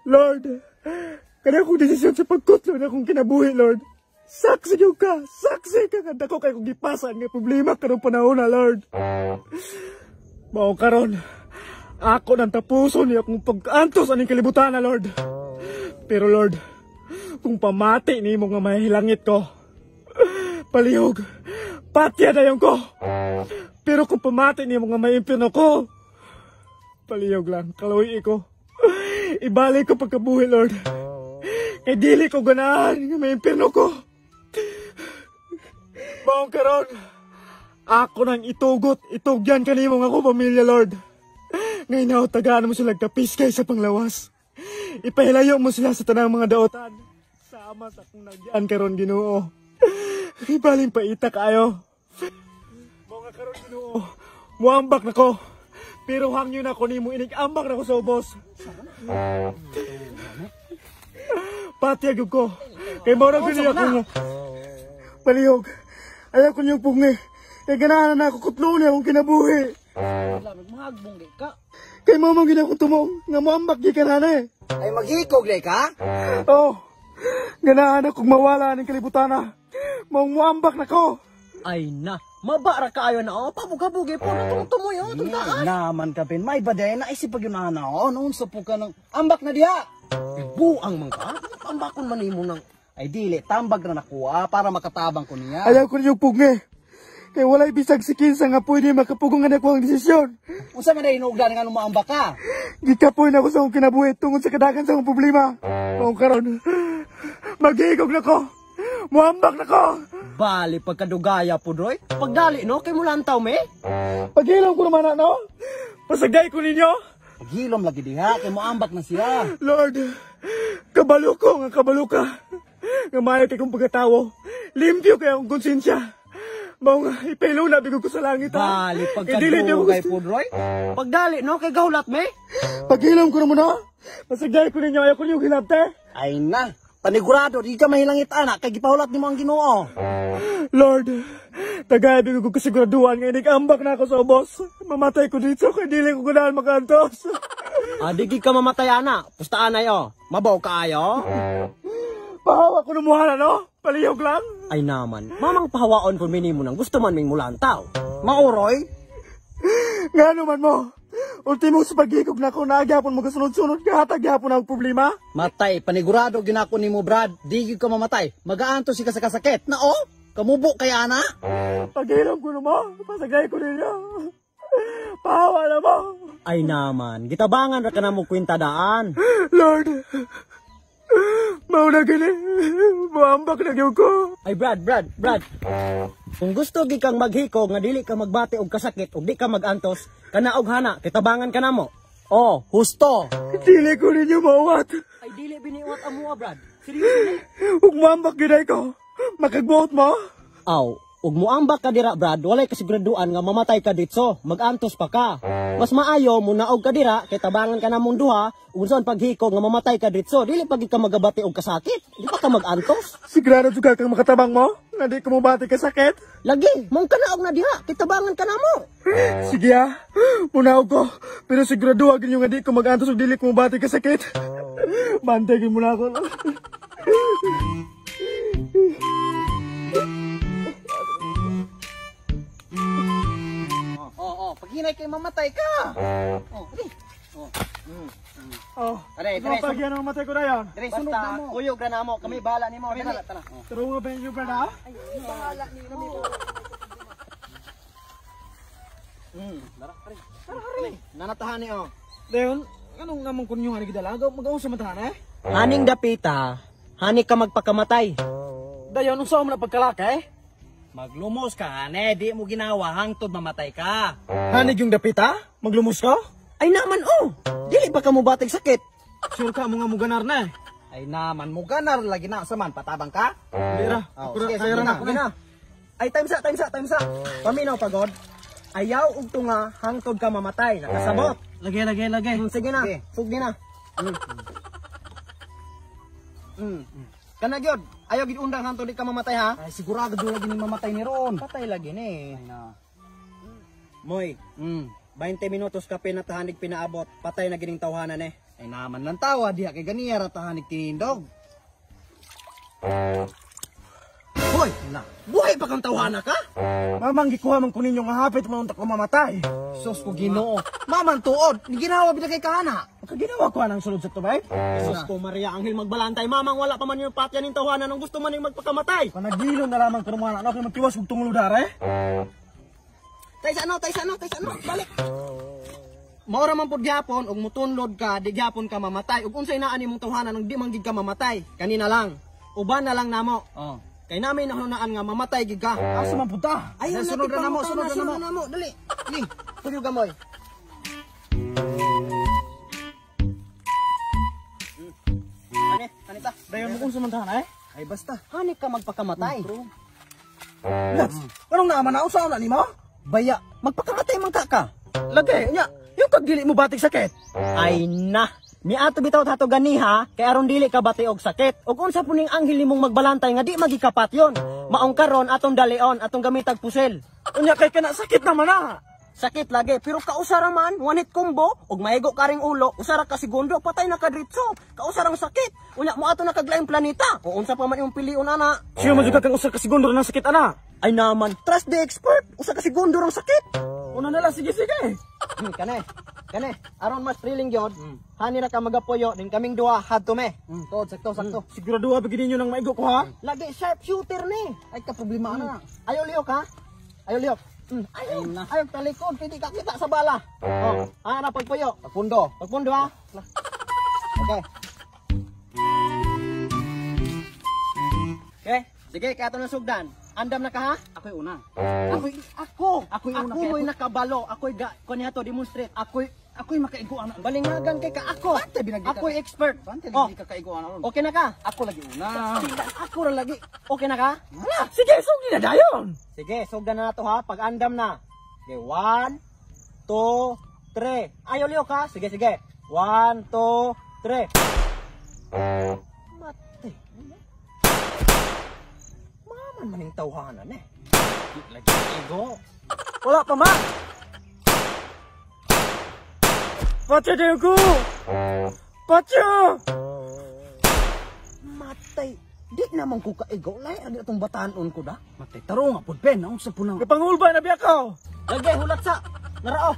Lord, kaya akong desisyon sa pagkutlo na akong kinabuhi, Lord. Saksi ka kanda ko kay kong gipasan nga problema karong panahon na, Lord. Mao karon, ako nang tapuson niya akong pag-antos aning kalibutan na, Lord. Pero Lord, kung pamati ni mo nga mahilangit ko, palihog, patya na yung ko. Pero kung pamati ni mo nga maimpirno ko, palihog lang, kaluwi ko. Ibalik ko pagkabuhi, Lord. Kay dili ko ganahan nga maimpirno ko. Maong karon, ako nang itugyan kanimo nga ako pamilya, Lord. Ngayon ako tagaan mo sila kapiskay sa panglawas. Ipahilayo mo sila sa tanang mga daotan. Sama sa akong nagyan karon, Ginoo. Ibaling paita kayo. Mga karon, Ginoo, muambak na ko. Pero hangyo na ko nimo inig-ambak na ko sa ubos. Patiyag ko. Kay mora gani ako. Palihog. Ayaw ko niyong pungi. Kaya ganahan na ako kutlo niya akong kinabuhi. Magbong di ka. Kaya mo mong ginakong tumong. Nga moambak di ka na na eh. Ay maghikog di ka? Oo. Ganahan akong mawala ng kalibutana. Mong moambak na ko. Ay na. Mabara ka ayo na o. Pabugabugi po. Natungtumoy o. Tungtaan. Naman ka pin. May baday na isip pag yun na o. Noon sa po ka ng ambak na diha. Buang man ka. Ambakon man imo ng. Ay dili. Tambag na nakuha para makatabang ko niya. Ayaw ko niyong pungi. Kaya wala'y bisag si Kinsa nga pwede makapugungan ako ang desisyon. Unsa man ay inuugdan nga lumaambak ka? Gikapoy na ako sa akong kinabuhi tungod sa kadagan sa akong problema. Maong karon, maghigog na ko. Muambak na ko. Bali pagkadugaya po doy. Pagdali no kay mulantaw me. Paghilom ko naman ano. Pasagday ko ninyo. Paghilom lagi diha kay moambak na siya. Lord, kabalo ko nga kabalo ka. Nga maayo kay kong pagkatawo. Limpyo kay akong konsensya. Mao nga ipelo na bigo ko sa langit ha. Bali pagkadugay po doy. Pagdali no kay gawlat me. Paghilom ko naman no. Pasagday ko ninyo ayaw ko ninyo hilabte. Ay na. Panigurado, di ka mahilangit anak, kay gipahulat ni mo ang Ginoo. Lord, tagay bigo ko kasiguraduhan nga inig-ambak na ako sa ubos. Mamatay ko dito kay dili ko ganahan makantos. Digi ka mamatay ana. Pustaan ayo. Mabaw ka ayo. Pahawa ko numuhala no? Palihog lang. Ay naman. Mamang pahawaon ko minimo nang gusto man ming mulantaw. Mauroy? Nga naman mo. Ultimo sa paghigog na ko, nagyapon mo kasunod-sunod, kahatag yapon ang problema. Matay, panigurado ginako ni mo Brad, di ka mamatay. Magaanto si ka sa kasakit. Na o? Kamubo kaya na? Paghilom ko na mo, pasagay ko ninyo. Pahawa na mo. Ay naman, gitabangan ra ka na mo kwintadaan. Lord, mauna gini, buambak na gyud ko. Ay Brad. Kung gusto gi kang maghiko nga dili ka magbati og kasakit ug di ka magantos, kana og hana, kitabangan ka na mo. Oh, husto. Dili ko ninyo mawat. Ay dili biniwat amo Brad. Seryoso ni? Ug muambak giday ko, makagbuot mo. Aw, ug muambak ka dira Brad, walay kasiguraduan nga mamatay ka ditso, magantos pa ka. Mas maayo mo naog ka dira kay tabangan ka na mong duha, ug unsa paghiko nga mamatay ka ditso, dili pag ka magabati og kasakit, di pa ka magantos. Sigurado juga kang makatabang mo, nga di ko mabati ka sakit. Lagi, mong kanaog na diha, kay tabangan ka na mo. Sige ha, munaog ko, pero sigurado agad yung nga di ko magantos ug dili ko mabati ka sakit. Bantagin mo na ako. Paghinay kay mamatay ka. Aray, pagyan ang matay ko na yan. Dire sunod na mo. Uyog na mo, kami bahala nimo. Tara. Turo nga ba yung brada? Bahala nimo. Tara. Nanatahan ni o. Dayon, anong namang kunyo nga nagdala? Mag-aong samantahan eh? Haning dapita, hani ka magpakamatay. Dayon, anong saan mo na pagkalaki? Maglumos ka, ane. Di mo ginawa, hangtod mamatay ka. Hanig yung dapita? Maglumos ka? Ay naman oh, dili pa ka mo batig sakit. Sure ka mo nga muganar na eh. Ay naman, mo ganar lagi na. Saman, patabang ka? Lira, Sige na. Ay time sa. Paminaw pagod. Ayaw ug tunga hangtod ka mamatay, nakasabot. Lagay. Sige na, sugdi na. Kana gyud, ayaw gid undang hangtod di ka mamatay ha. Ay sigurado doon lagi ni mamatay ni Ron. Patay lagi ni. Ay na. Moy, 20 minutos ka pinatahanig pinaabot, patay na gining tawhanan eh. Ay naman lang tawa, diha kay ganiya ratahan nagtindog. Hoy, na. Buhay pa kang tawhana ka? Mamang gikuha man ko ninyo nga hapit maunta ko mamatay. Sus ko Ginoo. Maman tuod, ni ginawa bila kay kana. Makaginawa ko anang sulod sa tubay. Jesus ko Maria Angel magbalantay. Mamang wala pa man yung patya ning tawhana nang gusto man ning magpakamatay. Panagilo na lamang ko mga anak na magtiwas og tungul dare. Tay sa ano? Balik. Maura man pud gyapon og mutunlod ka, di gyapon ka mamatay. Ug unsay naa nimong tawhana nang di man gid ka mamatay? Kanina lang. Uban na lang namo. Oh. Kay namin nahunaan nga mamatay gid ka. Asa man punta? Ayun na sunod na namo, sunod na namo. Dali. Dali. Tuyo gamoy. Kanita. Dayon mo kung sumantahan eh. Ay basta. Hani ka magpakamatay. Lats, anong naman na usaw na nimo? Baya, magpakamatay man ka. Lagay nya, yung kagdili mo batik sakit. Ay na. Ni ato bitaw tato ganiha kay aron dili ka bati og sakit. Ug unsa puning anghel nimong magbalantay nga di magikapat yon. Maong karon atong dalion, atong gamitag pusel. Unya kay kana sakit naman na. Sakit lagi pero kausara man, one hit combo ug maigo karing ulo, usara ka segundo patay na ka diretso. Kausarang sakit. Unya mo ato na kaglaing planeta. O unsa pa man imong piliun ana? Siya man jud kang usa ka segundo ng sakit ana. Ay naman, trust the expert. Usa ka segundo rang sakit. Una na lang sige. Kane, aron mas thrilling yun, hani na ka magapuyo, din kaming duha, hadto me. Tod, sakto. Sigurado ha bigyan ninyo nang maigo ko ha. Lagi sharp shooter ni. Ay ka problema na. Ayaw liyok ha? Ayaw liyok. Ayaw talikod, pwede ka kita sa bala. Oh, na pagpuyo. Pagpundo. Pagpundo ha? Okay. Okay, sige, kaya ito na sugdan. Andam na ka ha? Ako'y una. Ako'y una. mo'y nakabalo. Ako'y kanya to demonstrate. Ako'y makaigo ana. Balingagan kay ka ako. Bante, binagi ka. Ako'y expert. Bante, Oh, hindi ka kaigo ana ron. okay na ka? Ako lagi una. Ako ra lagi. Okay na ka? Wala, sige, sugi na dayon. Sige, sugdan na to ha. Pag andam na. Okay, 1, 2, 3. Ayaw liyo ka? Sige. 1, 2, 3. Mati. Maman maning tawhanan eh. Di lagi ego. Wala pa man. Patya dayon ko. Patya. Matay. Di naman ko kaigo. Lahi adi atong batanon ko da. Matay taro nga pud pen, unsa po nang. Kapangulba na biya ka. Lagay hulat sa. Narao.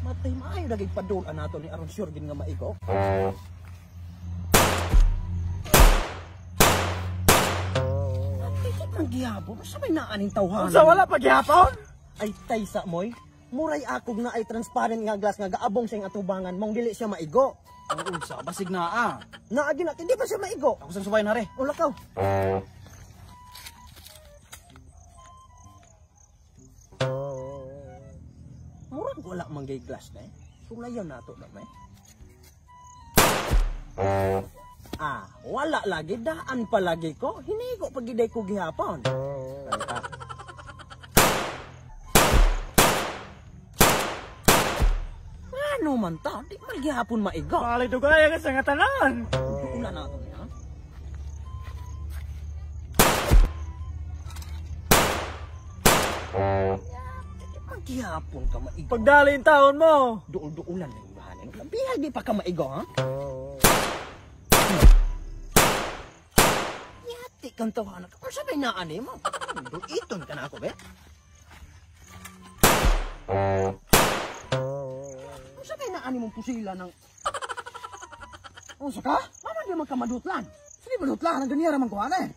Matay maayo dagig padulan nato ni aron sure gid nga maigo. Ang gihapon, sabay na aning tawhanan. Sa wala pa gihapon. Ay tay sa moy. Muray akog na ay transparent nga glass nga gaabong sa atubangan mong dili siya maigo. Ang unsa basig na Naagi natin di ba siya maigo? Ako sang subay na re. Ulakaw. Murag wala man gay glass na eh. Sulayan nato na may. Wala lagi daan pa lagi ko. Hinigo pag giday ko gihapon. Kanta. Ano man ta? Di man gihapon maigo. Palay to kaya ka sa nga tanan. Ulan nato niya. Di man gihapon ka maigo. Pagdalin taon mo. Duol-duulan na yung bahanin. Bihag di pa ka maigo ha? Yati kang tawanan ka. Kung sabay na ani mo. Duiton ka na ako be. Kung sabay na ani mong pusila ng... Unsa ka? Mama di man ka madutlan. Sige madutlan ang ganiya man ko ana eh.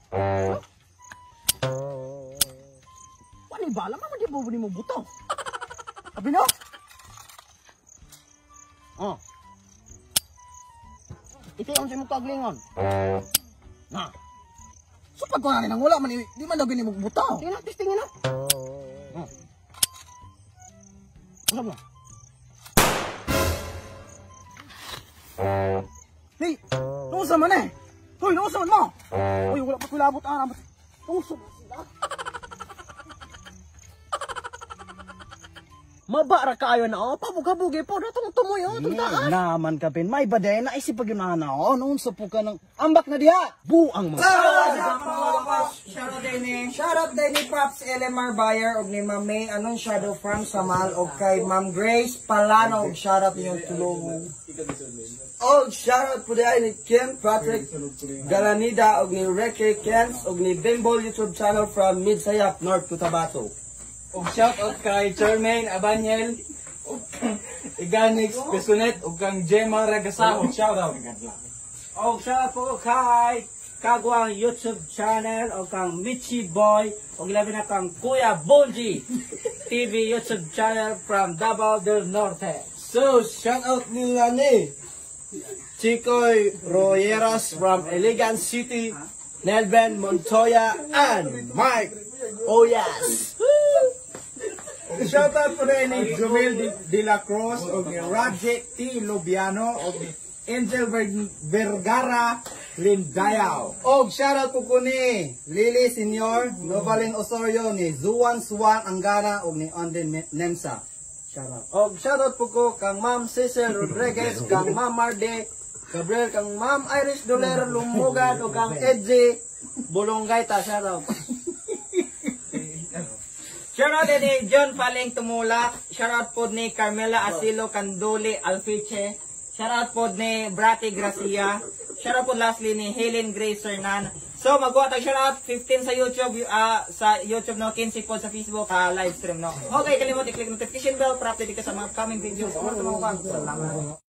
Wani bala mama di mo mo buto. Abi no? Oh. Iti ang si mo kaglingon. Na. So pag ko nang wala man di man daw gini mo buto. Tingnan testingin na. Oh. Usap mo. Hey, unsa man eh? Hoy, unsa man mo? Hoy, wala pa ko labot ana. Unsa man sila? Maba ra kaayo na oh, pabug-habugi po natong tumoy oh, tugtaan. Naman ka pin, may baday na isip pag yun na oh, noon sa po ka ng ambak na diha. Buang mo. Shoutout din ni Pops LMR Bayer og ni Ma'am May Anon Shadow Farm Samal og kay Ma'am Grace Palano og shoutout niyo tulong. Og shoutout po din ni Ken Patrick Galanida og ni Reke Kens og ni Bimbol YouTube channel from Midsayap, North Cotabato. Og shoutout kay Charmaine Abanyel og Iganix Besunet og kang Gemma Ragasao. Shoutout. Og shoutout po kay Kagwang YouTube channel o kang Michi Boy o labi na kang Kuya Bonji TV YouTube channel from Davao del Norte. So, shoutout nila ni Chicoy Royeras from Elegant City, Nelben Montoya, and Mike Oyas. shoutout po rin ni Jumel de la Cruz og ni Rajet T. Lubiano og ni Angel Vergara Lindayao. Og shoutout po ni Lily Senior, Novalin Osorio, ni Zuan Suwan Angara og ni Onden Nemsa. Shoutout. Og shoutout po ko kang Ma'am Cecil Rodriguez, kang Ma'am Marde Gabriel, kang Ma'am Iris Doler Lumugad o kang Edgy Bulonggaita. Shoutout. Shoutout din ni John Paling Tumulak. Shoutout po ni Carmela Asilo Canduli Alfiche. Shoutout po ni Brati Gracia. Shoutout po lastly ni Helen Grace Hernan. So magbuhat ang shoutout 15 sa YouTube no, 15 po sa Facebook live stream no. Okay, kalimut i-click notification bell para update ka sa mga upcoming videos. Salamat.